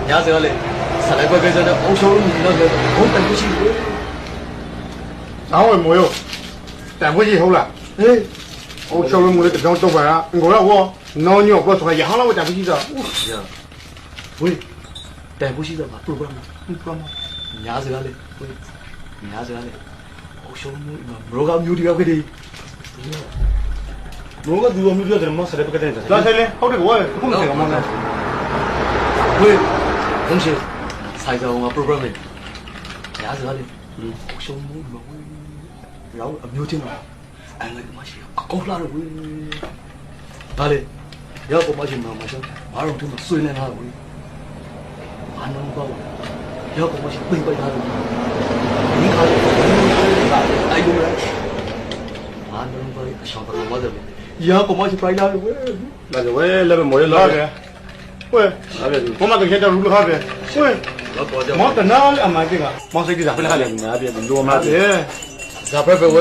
伢子嘞，上来快快在那欧小龙那个好等不起。然后没有，等不起后了。哎，我小龙没得这种做法啊，我要我老娘我说一行了我等不起的。是啊，喂，等不起的嘛，不管嘛，不管嘛。伢子嘞，喂，伢子嘞，欧小龙嘛，没个牛的个的。我个ดูမျိုးပြောတယ်မဆက်တဲ့ပကတဲ့တယ် လာဆိုင်လေဟုတ်တယ်ကွာခုမဆိုင်ကမှန်းလား 喂，同学，猜着我 program 没？伢子嘞，欧小龙嘛喂，然后没有听到，哎我他妈是搞烂了喂，哪里？要不嘛就嘛就，马上听到水来了喂，还能搞？要不嘛是背背他的，你看，哎呦嘞，还能搞？想到我这里。要不嘛就白了喂，ဒါဆိုဝဲလည်းမွေး လာ လာ တယ် တယ် ဝဲ ဒါပဲ ဘမတော့ချက်တော့လူခါပဲဝဲ 老高的。 မောင်တနာအမှန်တင်ကမောင်စိတ်ကြတာ ဘယ်ခါလဲညာပြတယ်လို့မ ဟုတ် လား တယ် 咋不不喂？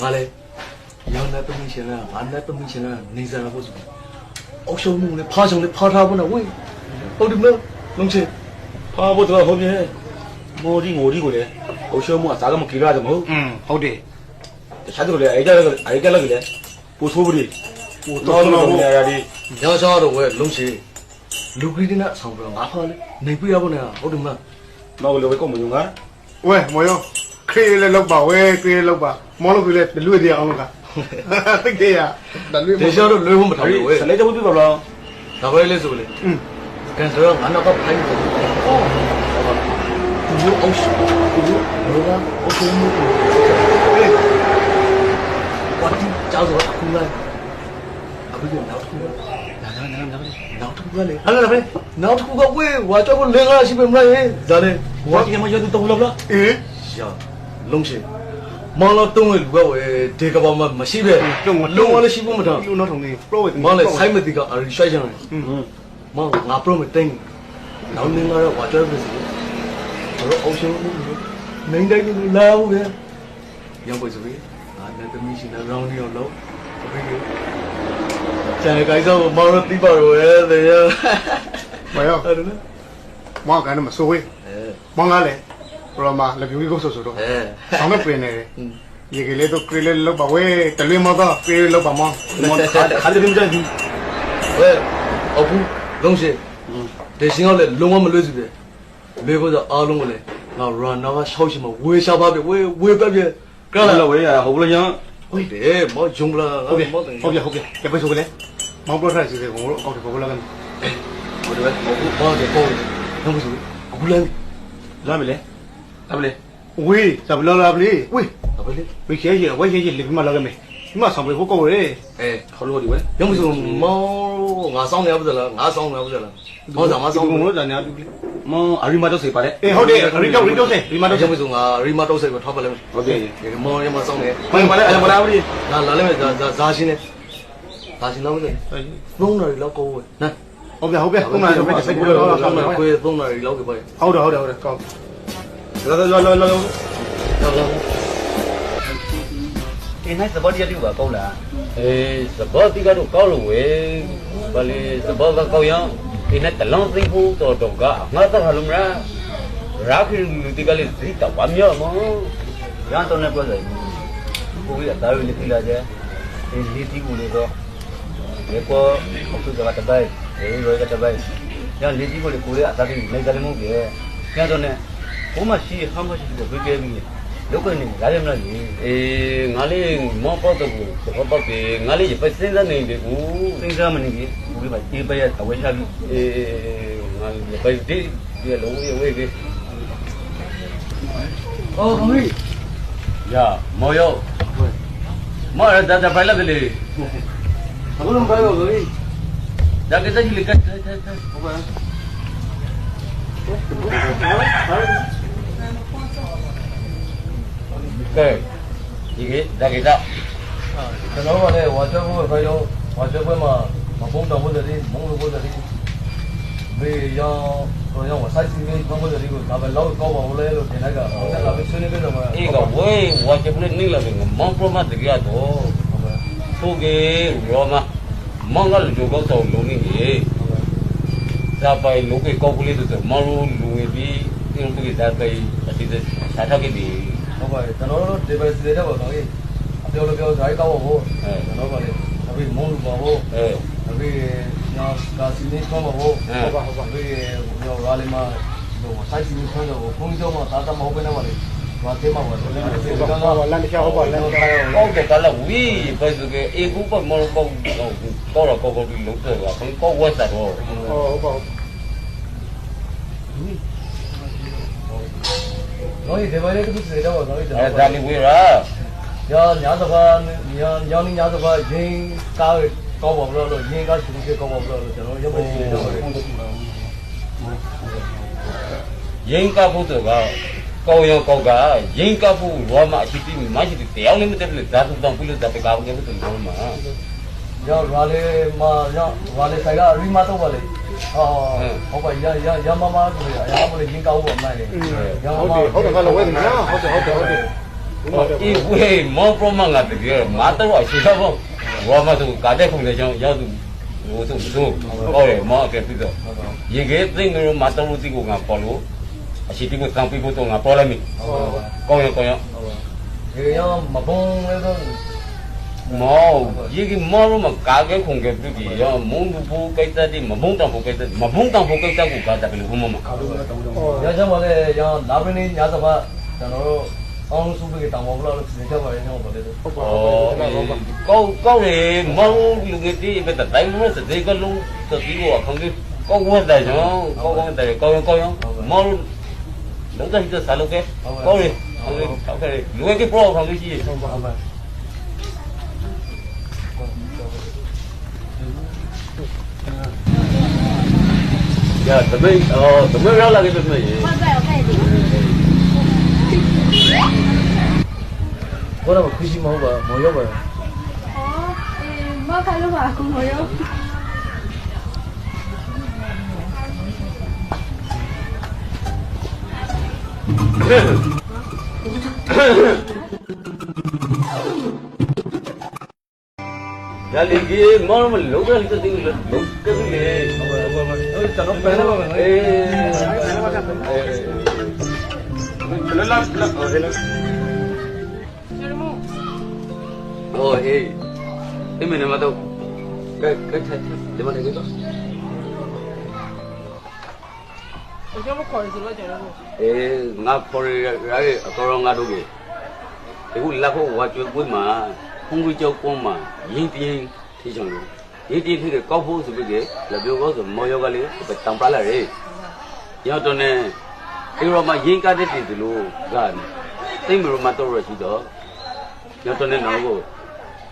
俺嘞，要那不明显了，俺那不明显了，你在那不是？我小梦嘞，爬上嘞，爬他不能喂，好的没？弄起， ဖာဖို့တော့ဟုတ်ပြီမိုးဒီငိုဒီကိုလေဟိုရှောမကစားကမကြည့်ရတယ်မဟုတ် ဟုတ်တယ် တခြားတို့လေအဲ့ကြလည်းလေပို့ဆိုးပြီပို့တော့တော့နေရသည် 要啥的喂，弄起，路边的那上不了俺爬嘞，你不要不呢？好的没？ တော့လေဝဲကောမယုံက ဝဲမောရောခရီးလေးလောက်ပါဝဲခရီးလောက်ပါမောလို့ခရီးလေးလွတ်တယ်အောင်ကတိတ်ရဒါလွတ် 这下都累不着了喂 ဆက်，လိုက်တော့ပြပါလား 咋回来是不嘞？跟说俺那个拍的，哦，有欧式，有那个欧式木头，我听叫做出来。不是闹出个，闹出个嘞，အဲ့ဒါပဲ 闹出个喂，我这个零二是不是没？咋的？ ဝါကြီးမရတော့တော့လား အေး 呀，龙是，忙了东的路个喂，这个吧嘛没西呗，龙我的西不没成， လူနောက်ထုံနေ pro 忙了菜没这个儿甩上来， 忙俺不没等，然后零二我这不是，我说欧洲能带个来不呗？要不是呗？俺那个明星那让你要老，不会。在街上忙了地方喂，这样， မောရော 好的呢。 မောင်ကနေမဆိုးဝေးမောင်ကလည်းပရမလက်ပြူကြီးကိုဆိုဆိုတော့ 哎， ဆောင်းနေပြင်နေတယ်ရေကလေးတော့ခရီးလေးလောက်ပါဝဲတလွေမောတော့ပြေးလောက်ပါမောင် ခါတယ်ပြင်းကြည့် 喂，阿婆，东西，这幸好嘞，龙我们累死的，美国的阿龙嘞，那软那个小心嘛，喂下巴别，喂白别，干 လာ 了， ဝဲရဟုတ်လားညာ 喂的，没用不了， ဟုတ်ပြီ 没等， ဟုတ်ပြီဟုတ်ပြီကြပိတ်ဆိုကလေးမောင်ပရိုထိုက်စီကိုအောက်ထပေါ်လာကန် 我这边阿婆帮着包，那不是，阿婆来， လာမလဲလာမလဲ ဝေးဇဘလာလာပလီဝေး 阿婆来， ဝေးခဲကြီးဝေးခဲကြီးလိမလာကန်မေဒီမှာဆောင်ပြေဖို့ကောရဲ 哎， ခေါ်လို့ဒီဝဲ 要不是猫，俺上来不得了，俺上来不得了，猫怎么上？ ဘုံလို့ဇာညာတူလေ မအရီမတော့စေပါတယ် အေးဟုတ်တယ်ရီတော့စေဒီမှာတော့ 要不是俺瑞玛都是个淘宝嘞， ဟုတ်တယ် 这个猫要么上来， မင်းမလဲအမလာဘူး 那来了没？咋心呢？咋心那不是？弄那里老高喂，那。 ဟုတ်ပြီဟုတ်ပြီခုနကပဲစိတ်ကူတော့ဆောင်းနေ ခွေသုံးနာရီလောက်ပဲ ဟုတ်တယ်ဟုတ်တယ်ဟုတ်တယ်ကောင်း လာ ဟုတ်လား ဒီနေ့စပေါ်တရတူပါကောင်းလား အေးစဘောတိကတော့ကောက်လို့ဝဲဘာလဲစဘောကကောက်ရင်ဒီနေ့တလုံးသိဖို့တော့ကငါတော့ဟာလုံးလားရာခိလူတိကလေးသိတော့ဝမ်းမြောက်မော ရန်တော့နေပြောတယ်ကိုကြီးအသားရည်လေးလာကြဒီလီတီကိုလေတော့ဒီကောအခုကတပိုက်ဒီရောကတပိုက်ရန်လီတီကိုလေကိုလေးအသားရည်လိုက်တယ်မို့ပြေကျန်တော့နေဘုမရှိဟမ်းမရှိကိုပြေးပြီးလောက်ကနေလာရမလားကြီး အေးငါလေးမောပေါ့တော့ကိုစဘောပေါ့ပြေငါလေးပဲစဉ်းစားနေတယ်ကို စဉ်းစားမနေကြီးကိုလေးပါအေးပဲအဝဲချပြီး အေးငါလေးပဲဒီလုံးဝေးကေ အော်ခမကြီး ရမောယောမောရတာဖိုင်လာတယ်လေ အခုလုံးပါရောခမကြီး ဒါကတည်းကကတ်ဟုတ်ပါကဲဒီကဒါကတာ ကျွန်တော်ကလည်းဝါချက်ဘွဲပဲရောဝါချက်ဘွဲမှာမဖုံးတော်ဘွဲတွေမုံလိုဘွဲတွေဘေးရောတော့ဝဆိုင်စီနေဘွဲတွေကိုဒါပဲလောက်ကောက်ပါဦးလဲလို့ထင်လိုက်ကဟိုကလာပြီးဆွေးနွေးကြတော့မှာ အေးကဝေးဝါချပလက်နေလာတယ်မောင်ပရမတ်တကြတော့ဖိုကေရောမမောင်ကလူကြောက်တော့လုံးနေကြီး za pai lo ke ko kule to maru lu bi tin tu za pai ati de sa tha ke di ဟုတ်ပါတယ်ကျွန်တော်တို့ဒီပဲစီတဲ့ပေါ့နော်ကြီးအပြောလို့ပြောဓာတ်ကောက်ဖို့ကျွန်တော်ကလည်းအခုမုံလူပါဖို့အခုညကာစီနေဆောင်းပါဖို့ဟုတ်ပါအခုညရာလေးမှာဟိုဆိုင်စီဆောင်းတော့ဘုံကျော်မှာသာသမဟုတ်ပဲနေပါလေဘာသေးမှာပါလဲကျွန်တော်ကလမ်းတစ်ချောင်းဟုတ်ပါလမ်းတစ်ချောင်း ko ke ta la wi pa su ke e ku pa mo ko ro ko bi lo to ga ko wa sa do ဟုတ်ပါ နော်ဒီပဲလေးတစ်ခုစီတော့ပေါ့နော်ကျွန် e တော် da ni wi ra ညစပါညညစပါရင်းကားကောင်းပါဘလို့ရင်းကားရှင်ကြီးကောင်းပါဘလို့ကျွန်တော်ရုပ်ပဲစီတော့ပါတယ် yin ka bu to ga ko yo ko ga yin ka bu lo ma chi ti ma chi ti te yaw ni me te le da tu tong pu le da pe ka nge bu tu lo ma ရောက်ရွာလေးမှာရောက်ရွာလေးဆိုင်ကရီမာတော့ပါလေဟုတ်ပါရမမဆိုရအရာမလေးရင်းကောက်ဖို့အမှန်လေ ဟုတ်တယ်ကလည်းဝဲနေနော်ဟုတ်တယ် e we mo pro ma nga te ge ma ta wa chi ta bo wa ma tu ka de khong le chang yaw tu wo tu tu ko le mo ke pi to ye ge ting ro ma ta ru ti ko nga po lo a chi ti ko sang pi bo to nga po la mi ko yo ဒီရောက်မဘုံလေးတော့ mo ye ge mo ro ma ka ge khong ge pi ki ya mo lu bu kai ta di ma bong tang bu kai ta ma bong tang bu kai ta ko ka ta ke lu mo ma ရချမ်းပါလေရောက်လာပင်းညစပါကျွန်တော်တို့အောင်းစုပ်ပြီးတောင်းပါဘလို့စီစဉ်ချက်ပါရအောင်ပါလေ câu này mau lu cái gì bây giờ tay nó sẽ dây con lu tự tí của không cái câu quan tài chứ câu quan tài câu mau đứng ra thì sao lúc cái câu này không cái lu cái pro không cái gì giờ tụi mình ra là cái tụi mìnhဘယ်တော့ခရှိမဟုတ်ပါမော်ရောက်ပါ မခိုင်လို့ပါကိုမရော giờ liền kia mau mình lú ra cái gì lú cái gìကျွန်တော်ပြန်လာပါမယ် ôi ê thế mình mà đâu cái để mà cái đó 我就不考虑了，就是。 ê ngã phơi ra tao ngã đâu kì cái vụ là có hoa chuối mà không có châu con mà yên tiền thì chẳng được yên tiền thì cái cao phố sự cái là biểu có rồi mua vô cái này phải tăng giá lại đấy nhau cho nên cái rồi mà yên cái đấy thì luôn gan tính mình mà tôi rồi chỉ đó nhau cho nên nó có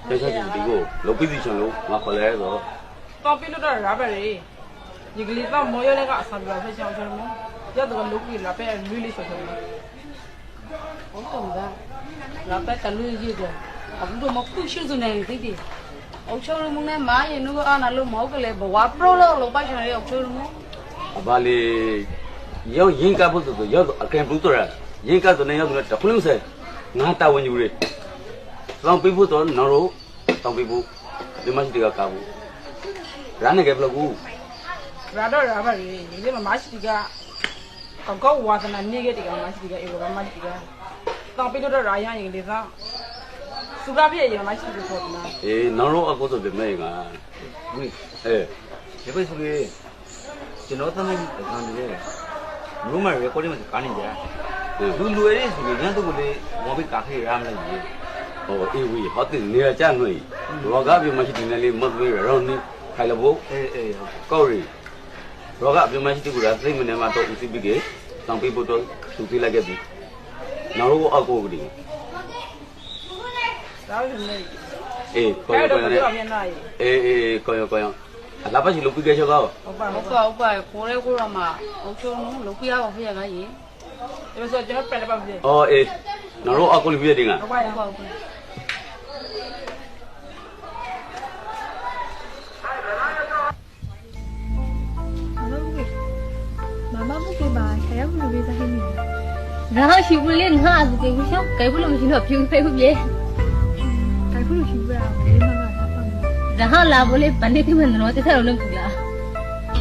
cái sao chỉ có lúc cái gì chẳng lúc mà phải lấy rồi 当兵都在哪边嘞？一个礼拜没有那个300块钱，晓得吗？要这个路给那边绿的晓得吗？我懂的，那边在绿的的，我们都没不修着呢，对的。我晓得么？那买嘢那个啊，那路冇个嘞，不挖不了，老百姓嘞，我晓得么？ ဘာလေရောရင်ကပ်ဖို့ဆိုရောအကင်ဘူးတော့ရင်ကပ်တော့နေရောတခုလုံးစဲငါတာဝန်ယူလေလောင်ပြဖို့တော့နော်တော့တောင်းပြဖို့ဒီမရှိတကကာဘူးရန်နေကြဘလကူ ရာတော့ရာပါလေဒီမှာမရှိကကောက်ဝါသနာနေခဲ့တယ်ကမရှိကအေဝကမရှိကတောင်ပြီးတော့ရာရရင်လေသာစူရပြည့်ရင်မရှိဘူးပေါ့နော် အေးနော်တော့အကူဆိုပြမဲငါအေး ဒီဘက်ဆိုလေကျွန်တော်သမီးခံတယ်လူမရေကိုဒီမှာကာနေကြလူလူရဲဆိုရင်ညတော့လေမော်ဘီကာခေရမ်းလိုက်ကြီး ဟောအေးဝီဟောတင်နေရကြနှွေရောကပြမရှိတင်လေမတ်ဝေရောင်းနေခိုင်လဘိုး အေးဟုတ် ကောရီရောကပြမရှိတကူရာသိမနေမှာတော့ဦးစီးပြီးကေတောင်းပြဖို့တော့သူပြလိုက်ခဲ့ပြီနော်တော့အကူကဒီ ဒါလည်းနေ အေးကို အဲ့ ရ တော့ ကို ဘ ရ ယ်လိုပြန်လာရေး အေးကိုရအလာပါချီလုပ်ပြီးခဲ့ချောကော ဟုတ်ပါ ဟုတ် ဟုတ်ပါ ပါဟုတ်ပါကိုရဲကိုရမှာအုပ်ချုပ်လုံးလုပ်ပြရပါဖေးရကကြီး ဒီဆိုကျွန်တော်ပြန်ပါပြီ အော်အေးနော်တော့အကူပြည့်တင်က ဟုတ်ပါ ဟုတ် ဟုတ် ပါ ပါ ဟုတ်ပါ 妈妈不给吧，还要不给在后面。然后媳妇连哈子给不上，给不了行了，平飞不别，该不就行不了，给妈妈她放的。然后拉不来半天天门了，这才有人不了。妈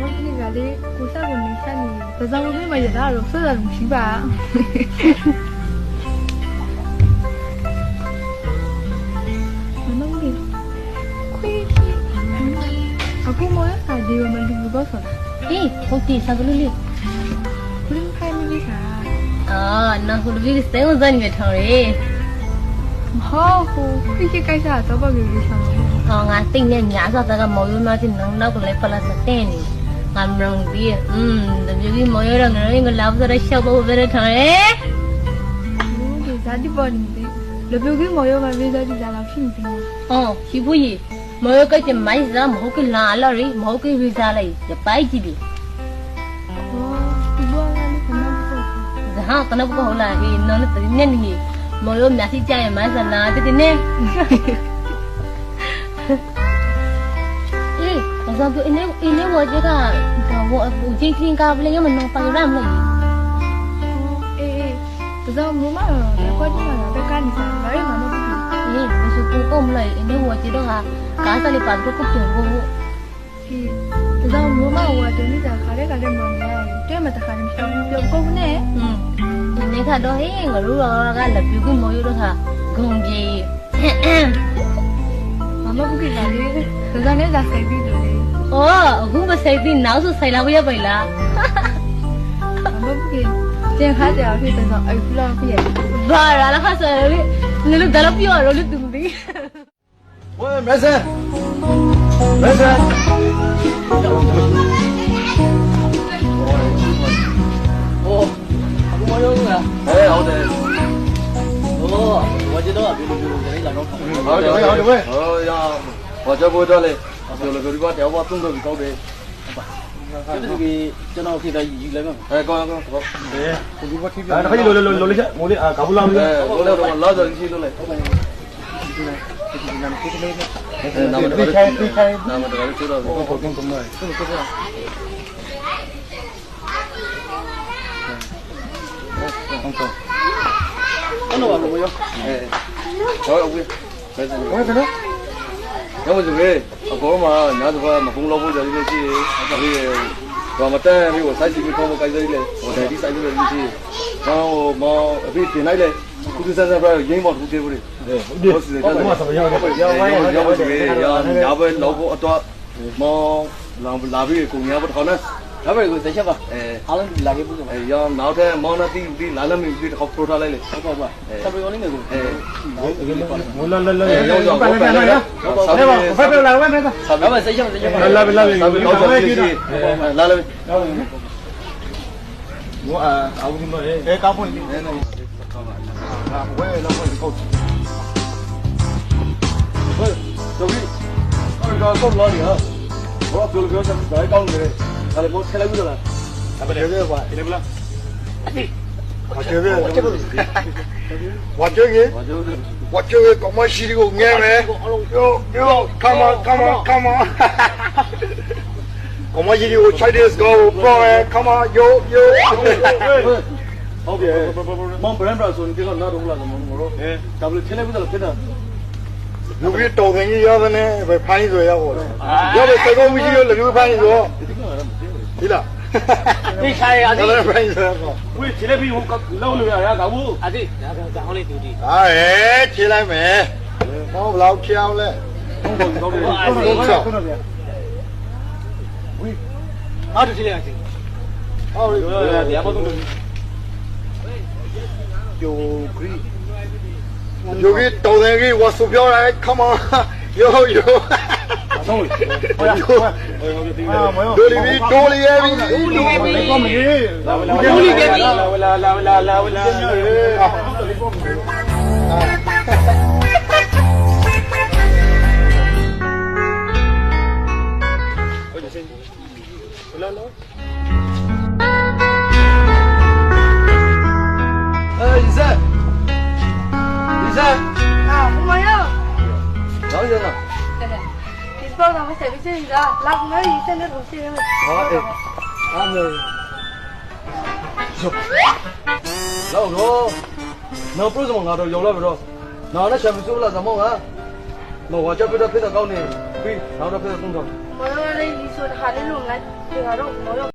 妈不给的，我下过没看你，这张我没买的，肉色的东西吧。妈妈不给，亏去。အခုမောရစာဒီဝမလူဘူးပေါ့ဆိုတာ အေးဟုတ်တယ်စားကလေးလေး ဘယ်ခိုင်းမလဲစာ အာနော်ဟိုဒီစတဲ့ဝန်စားနေထော်ရေ မဟုတ်ဘူးခွေးကိစ္စတော့ဘာလို့လဲဆောင်လဲ ဟောငါတိတ်နဲ့ညာစားတာကမော်ရုံးမတင်နောက်ကလည်းပလက်စတဲ့နေငါမရုံပြီးတပြည့်မော်ရတော့ငါရင်းကလာဖို့ရရှောက်ဖို့ပဲထော်ရေ ဘူးဒီဇာတိပေါ်နေတယ်လူပြိုကြီးမော်ရမှာမေးစားကြည့်ကြလားဖြစ်နေတယ် ဟောရှိဘူးကြီးမော်ရကကျမိုင်းစားမဟုတ်ကလာလာရီမဟုတ်ကရီစားလိုက်ရပိုက်ကြည့်ပြီ ဟောဒီဘောကလည်းခဏပေါ့ ဒါဟာတနဘကောလာဟေးနော်တည်းနဲ့နေမော်ရမြစီကြရဲ့မိုင်းစားလာတည်းနဲ့အေးဘာသာသူအင်းဝကြကဘောအပူချင်းချင်းကပလေမနော်ပါရမ်းလေ အေးဒါကြောင့်မမတော့ကွက်ကြည့်လာတော့ကနေစားဘာရမှမဖြစ်ဘူး အေးဘယ်သူကုန်းလိုက်အင်းဝကြတော့ဟာကားစလေးပါတော့ကုတ်ပြုံကို ဒီဒါကြောင့်မမကတနေ့ကခါတဲ့မောင်ရတယ်တဲ့မတခါနေရှောင်းပြောကုန်နဲ့ ဒီနေ့ကတော့ဟေးငါတို့ကလည်းပြုတ်မော်ရတော့ဟာဂုံပြေ မမဘူးကလာလေဒါကြောင့်လည်းလာဆိုင်ပြီးလို့လေ အော်အခုမဆိုင်သေးနောက်ဆိုဆိုင်လာဖို့ရပါလား မမဘူးကကျန်ခါကြဖြစ်တဲ့တော့အဲ့လောက်ဖြစ်ရတယ် ဘာလာခါဆိုလေနင်တို့ဒါတော့ပြောရလို့တူပြီ 喂，没事，没事。哦အခုမရုံးလား 哎，好的。哦我知道ဘယ်လိုလဲလာတော့ 好的，好的，喂。哦呀，我这不着嘞，有了个地方电话动作比高的。ဒီကိကျွန်တော်ခေတ္တယူလိုက်မှာ 哎，刚刚好。对ဒီဘောထိပြ 哎，那可以罗了下，我的啊，搞不了没？哎，罗了，老早就去罗了。那么这个，那么这个知道的。ဘောကုန်ကုန်လိုက် တော့ဘာလို့ရော 哎，好，喂，没事。 ဘယ်ကလဲ 要么就喂，我嘛，伢子话嘛，公老婆在里面去，那个，我们等那个三十米看我盖这里嘞，我在第三个里去，然后嘛，被点来嘞，估计现在不烟毛都给不的，我是在那，要么就喂，要不老婆多，嘛，那边公伢不好呢， ဒါပဲကိုသိချက်ပါ 哎， အားလုံးလာခဲ့ဘူးကျွန် 哎，要脑袋毛那地来了没？地好多他来嘞， တော်ဟုတ်ပါပါဆက်ပြီးကောင်းနေကို 哎， 我လာလာလာဘာလဲဘာလဲဘာပဲလာဝဲမဲတာ ဒါပဲသိချက်ပါ 来来来，咱们老早就去，来了没？我啊我听到哎搞不定哎那我也老会搞喂，小兵，那个到哪里啊？我表了表现在搞你嘞，那里我开来不着了。这个吧这个啦我这个我这个干嘛洗的个眼没哟 come on come on come on 干嘛洗的个 Chinese go bro come on yo yo ဟုတ်ပြီမောင်ဗရန်ဘရာဆိုရင်ဒီကနားတော့လာတယ်မောင်တို့ဒါဘယ်ချင်းလိုက်ဘူးလားဖြစ်တာ လူကြီးတော်တင်ကြီးရတယ်နဲ့ပဲဖိုင်းဆိုရဟောရောက်ပဲစေကုန်းမရှိလို့လူကြီးဖိုင်းဆိုဒီလား ဒီဆိုင်ရသည် လည်းဖိုင်းဆိုရဟော ဝေးချင်းလိုက်ပြီးဟိုလောက်လို့ရတာဘူး အသည်ဒါကဟောလေးတူတီ ဟာဟဲ့ခြေလိုက်မယ်ဟောဘယ်လောက်ချောင်းလဲ ဟုတ်ကောင်းတယ် အားတူစီလေးအစီ ဟောလေ တရားမတော့ ပြိုခရီယိုကြီးတော်တယ်ကြီးဝါဆူပြောလိုက် come on yo yo ဆုံးလေဟုတ်လားဒိုလီဘီဒိုလီရဲ့ဘီ ကောမကြီးလာလာ哎，医生，医生，啊我没有哪里人啊？ဒီပေါ်တော့ဆက်ပြီးစင်တာလောက်မရီစနေလို့ရှိရမယ် 俺们，老罗，那不是么？俺都有了不着，那那全部收了怎么啊？那我这边的配的高呢，对，然后这配的中等。 မော်ရလေးဒီဆိုတာခါလေးလုံးလိုက်ဒီကတော့မော်ရ